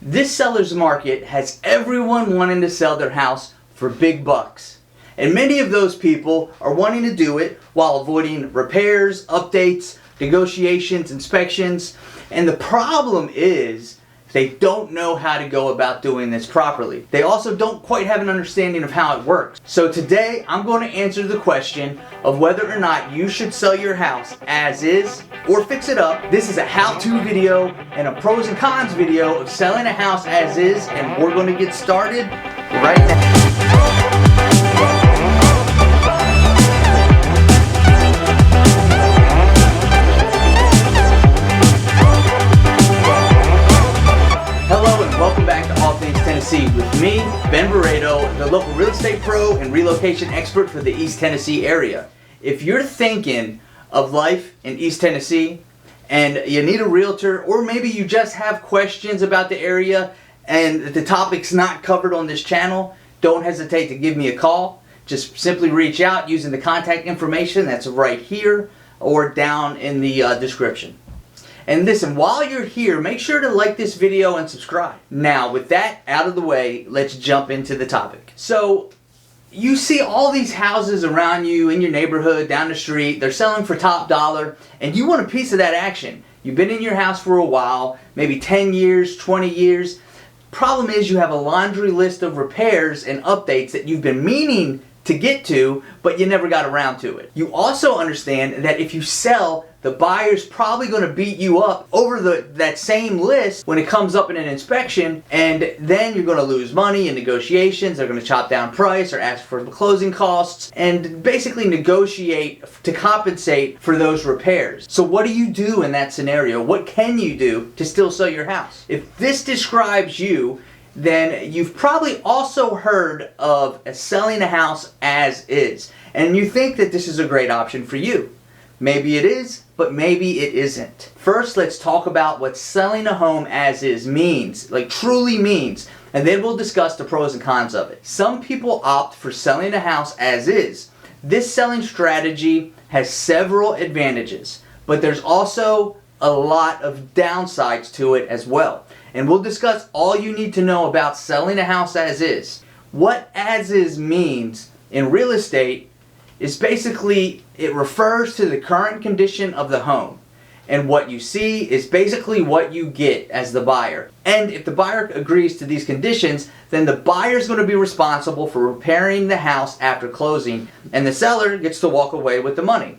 This seller's market has everyone wanting to sell their house for big bucks. And many of those people are wanting to do it while avoiding repairs, updates, negotiations, inspections. And the problem is they don't know how to go about doing this properly. They also don't quite have an understanding of how it works. So today I'm going to answer the question of whether or not you should sell your house as is or fix it up. This is a how-to video and a pros and cons video of selling a house as is, and we're going to get started right now. Tennessee with me, Ben Barredo, the local real estate pro and relocation expert for the East Tennessee area. If you're thinking of life in East Tennessee and you need a realtor, or maybe you just have questions about the area and the topic's not covered on this channel, don't hesitate to give me a call. Just simply reach out using the contact information that's right here or down in the description. And listen, while you're here, make sure to like this video and subscribe. Now, with that out of the way, let's jump into the topic. So, you see all these houses around you in your neighborhood, down the street, they're selling for top dollar, and you want a piece of that action. You've been in your house for a while, maybe 10 years, 20 years. Problem is you have a laundry list of repairs and updates that you've been meaning to get to, but you never got around to it. You also understand that if you sell, the buyer's probably going to beat you up over that same list when it comes up in an inspection, and then you're going to lose money in negotiations. They're going to chop down price or ask for closing costs and basically negotiate to compensate for those repairs. So what do you do in that scenario? What can you do to still sell your house? If this describes you, then you've probably also heard of selling a house as is, and you think that this is a great option for you. Maybe it is, but maybe it isn't. First, let's talk about what selling a home as is means, like truly means, and then we'll discuss the pros and cons of it. Some people opt for selling a house as is. This selling strategy has several advantages, but there's also a lot of downsides to it as well. And we'll discuss all you need to know about selling a house as is. What as is means in real estate is basically it refers to the current condition of the home. And what you see is basically what you get as the buyer. And if the buyer agrees to these conditions, then the buyer is going to be responsible for repairing the house after closing, and the seller gets to walk away with the money.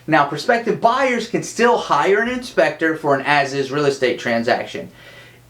Now, prospective buyers can still hire an inspector for an as-is real estate transaction.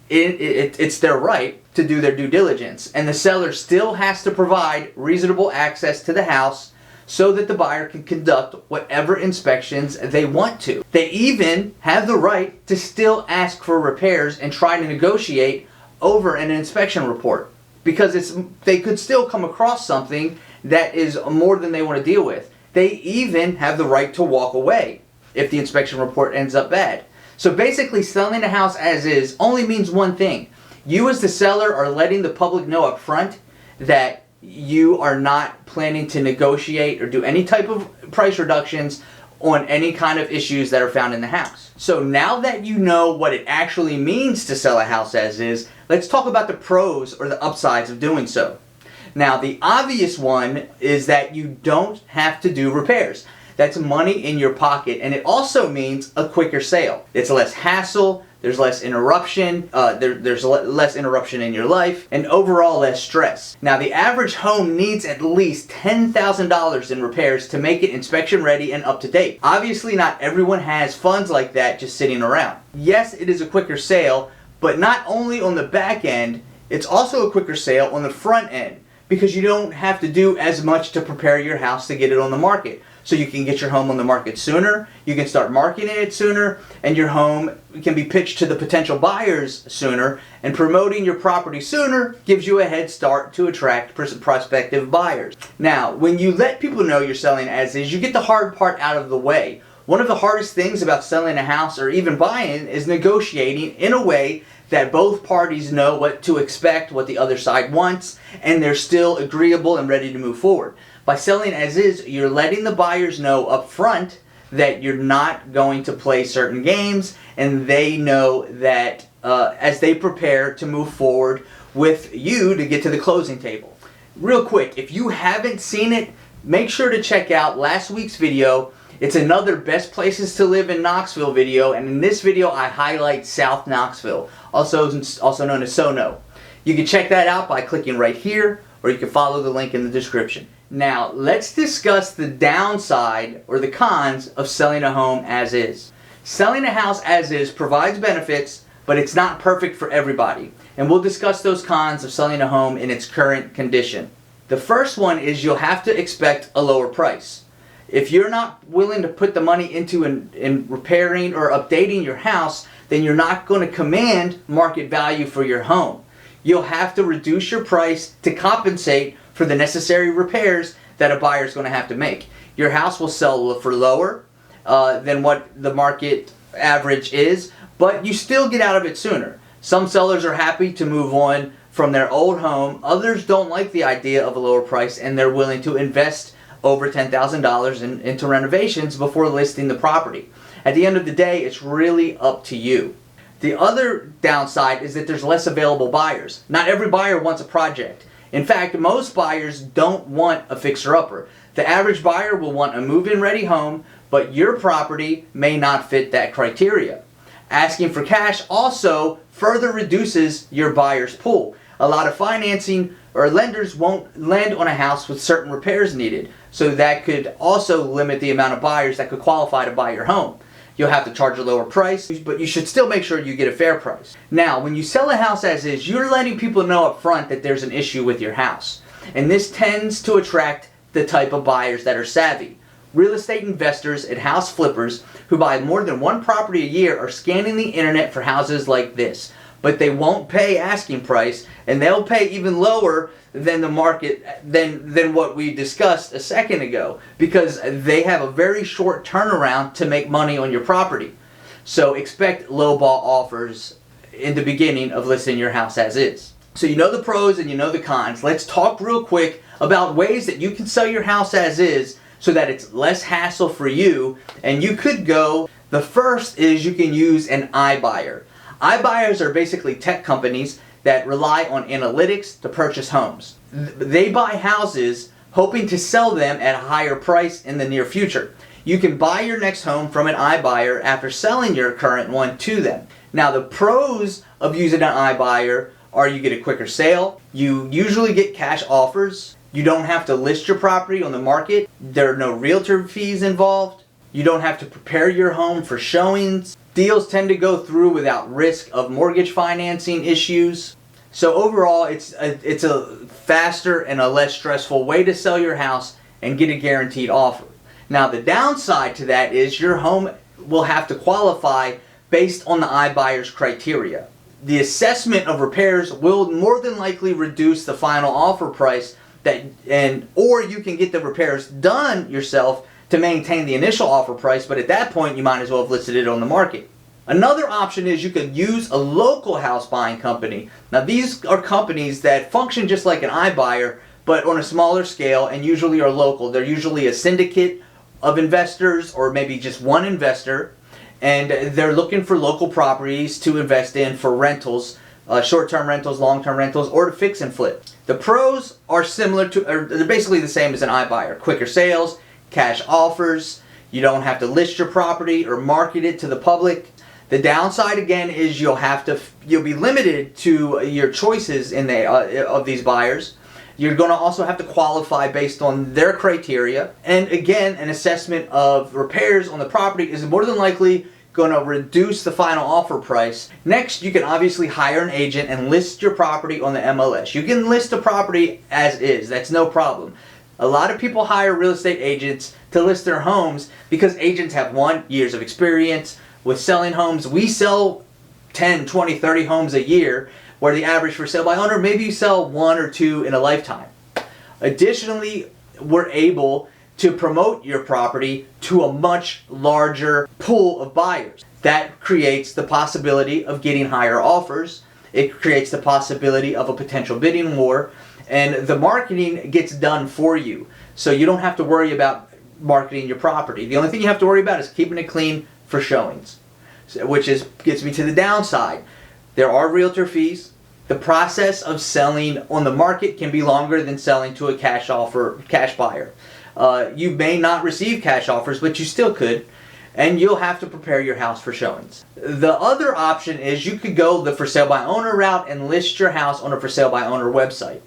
It's their right to do their due diligence, and the seller still has to provide reasonable access to the house so that the buyer can conduct whatever inspections they want to. They even have the right to still ask for repairs and try to negotiate over an inspection report, because they could still come across something that is more than they want to deal with. They even have the right to walk away if the inspection report ends up bad. So basically, selling a house as is only means one thing. You as the seller are letting the public know up front that you are not planning to negotiate or do any type of price reductions on any kind of issues that are found in the house. So now that you know what it actually means to sell a house as is, let's talk about the pros or the upsides of doing so. Now, the obvious one is that you don't have to do repairs. That's money in your pocket, and it also means a quicker sale. It's less hassle, there's less interruption, there's less interruption in your life, and overall less stress. Now, the average home needs at least $10,000 in repairs to make it inspection ready and up to date. Obviously, not everyone has funds like that just sitting around. Yes, it is a quicker sale, but not only on the back end, it's also a quicker sale on the front end, because you don't have to do as much to prepare your house to get it on the market. So you can get your home on the market sooner, you can start marketing it sooner, and your home can be pitched to the potential buyers sooner, and promoting your property sooner gives you a head start to attract prospective buyers. Now, when you let people know you're selling as is, you get the hard part out of the way. One of the hardest things about selling a house or even buying is negotiating in a way that both parties know what to expect, what the other side wants, and they're still agreeable and ready to move forward. By selling as is, you're letting the buyers know up front that you're not going to play certain games, and they know that as they prepare to move forward with you to get to the closing table. Real quick, if you haven't seen it, make sure to check out last week's video. It's another best places to live in Knoxville video, and in this video I highlight South Knoxville, also known as SoNo. You can check that out by clicking right here, or you can follow the link in the description. Now let's discuss the downside or the cons of selling a home as is. Selling a house as is provides benefits, but it's not perfect for everybody, and we'll discuss those cons of selling a home in its current condition. The first one is you'll have to expect a lower price. If you're not willing to put the money into in repairing or updating your house, then you're not going to command market value for your home. You'll have to reduce your price to compensate for the necessary repairs that a buyer is going to have to make. Your house will sell for lower than what the market average is, but you still get out of it sooner. Some sellers are happy to move on from their old home. Others don't like the idea of a lower price, and they're willing to invest over $10,000 into renovations before listing the property. At the end of the day, it's really up to you. The other downside is that there's less available buyers. Not every buyer wants a project. In fact, most buyers don't want a fixer-upper. The average buyer will want a move-in ready home, but your property may not fit that criteria. Asking for cash also further reduces your buyer's pool. A lot of financing or lenders won't lend on a house with certain repairs needed, so that could also limit the amount of buyers that could qualify to buy your home. You'll have to charge a lower price, but you should still make sure you get a fair price. Now, when you sell a house as is, you're letting people know up front that there's an issue with your house, and this tends to attract the type of buyers that are savvy. Real estate investors and house flippers who buy more than one property a year are scanning the internet for houses like this, but they won't pay asking price, and they'll pay even lower than the market than what we discussed a second ago, because they have a very short turnaround to make money on your property. So expect lowball offers in the beginning of listing your house as is. So you know the pros and you know the cons. Let's talk real quick about ways that you can sell your house as is so that it's less hassle for you, and you could go. The first is you can use an iBuyer. iBuyers are basically tech companies that rely on analytics to purchase homes. They buy houses hoping to sell them at a higher price in the near future. You can buy your next home from an iBuyer after selling your current one to them. Now, the pros of using an iBuyer are you get a quicker sale, you usually get cash offers, you don't have to list your property on the market, there are no realtor fees involved, you don't have to prepare your home for showings. Deals tend to go through without risk of mortgage financing issues. So overall, it's a faster and a less stressful way to sell your house and get a guaranteed offer. Now the downside to that is your home will have to qualify based on the iBuyer's criteria. The assessment of repairs will more than likely reduce the final offer price, or you can get the repairs done yourself to maintain the initial offer price, but at that point you might as well have listed it on the market. Another option is you could use a local house buying company. Now these are companies that function just like an iBuyer, but on a smaller scale, and usually are local. They're usually a syndicate of investors or maybe just one investor, and they're looking for local properties to invest in for rentals, short-term rentals, long-term rentals, or to fix and flip. The pros are they're basically the same as an iBuyer. Quicker sales, cash offers, you don't have to list your property or market it to the public. The downside again is you'll be limited to your choices of these buyers. You're going to also have to qualify based on their criteria, and again, an assessment of repairs on the property is more than likely going to reduce the final offer price. Next, you can obviously hire an agent and list your property on the MLS. You can list a property as is, that's no problem. A lot of people hire real estate agents to list their homes because agents have years of experience with selling homes. We sell 10, 20, 30 homes a year, where the average for sale by owner, maybe you sell 1 or 2 in a lifetime. Additionally, we're able to promote your property to a much larger pool of buyers. That creates the possibility of getting higher offers. It creates the possibility of a potential bidding war, and the marketing gets done for you. So you don't have to worry about marketing your property. The only thing you have to worry about is keeping it clean for showings, which gets me to the downside. There are realtor fees. The process of selling on the market can be longer than selling to a cash buyer. You may not receive cash offers, but you still could, and you'll have to prepare your house for showings. The other option is you could go the for sale by owner route and list your house on a for sale by owner website.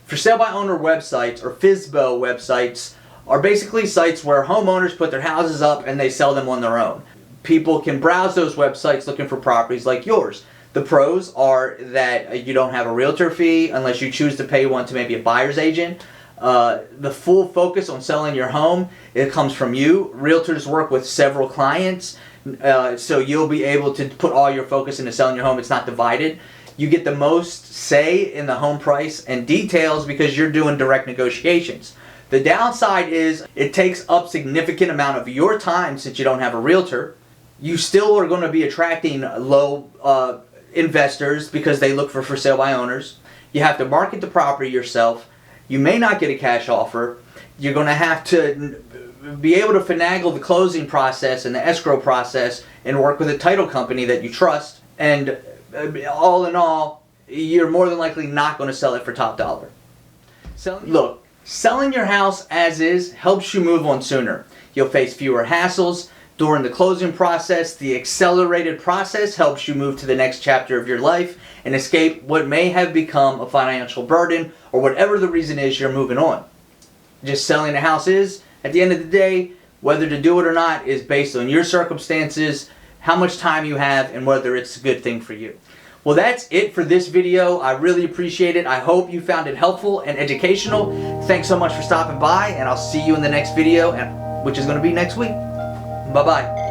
For sale by owner websites, or FSBO websites, are basically sites where homeowners put their houses up and they sell them on their own. People can browse those websites looking for properties like yours. The pros are that you don't have a realtor fee unless you choose to pay one to maybe a buyer's agent. The full focus on selling your home, it comes from you. Realtors work with several clients, so you'll be able to put all your focus into selling your home. It's not divided. You get the most say in the home price and details because you're doing direct negotiations. The downside is it takes up significant amount of your time since you don't have a realtor. You still are going to be attracting low investors because they look for sale by owners. You have to market the property yourself. You may not get a cash offer. You're going to have to be able to finagle the closing process and the escrow process and work with a title company that you trust. And all in all, you're more than likely not going to sell it for top dollar. Look, selling your house as is helps you move on sooner. You'll face fewer hassles during the closing process. The accelerated process helps you move to the next chapter of your life and escape what may have become a financial burden or whatever the reason is you're moving on. Just selling a house is, at the end of the day, whether to do it or not is based on your circumstances, how much time you have, and whether it's a good thing for you. Well, that's it for this video. I really appreciate it. I hope you found it helpful and educational. Thanks so much for stopping by, and I'll see you in the next video, which is going to be next week. Bye-bye.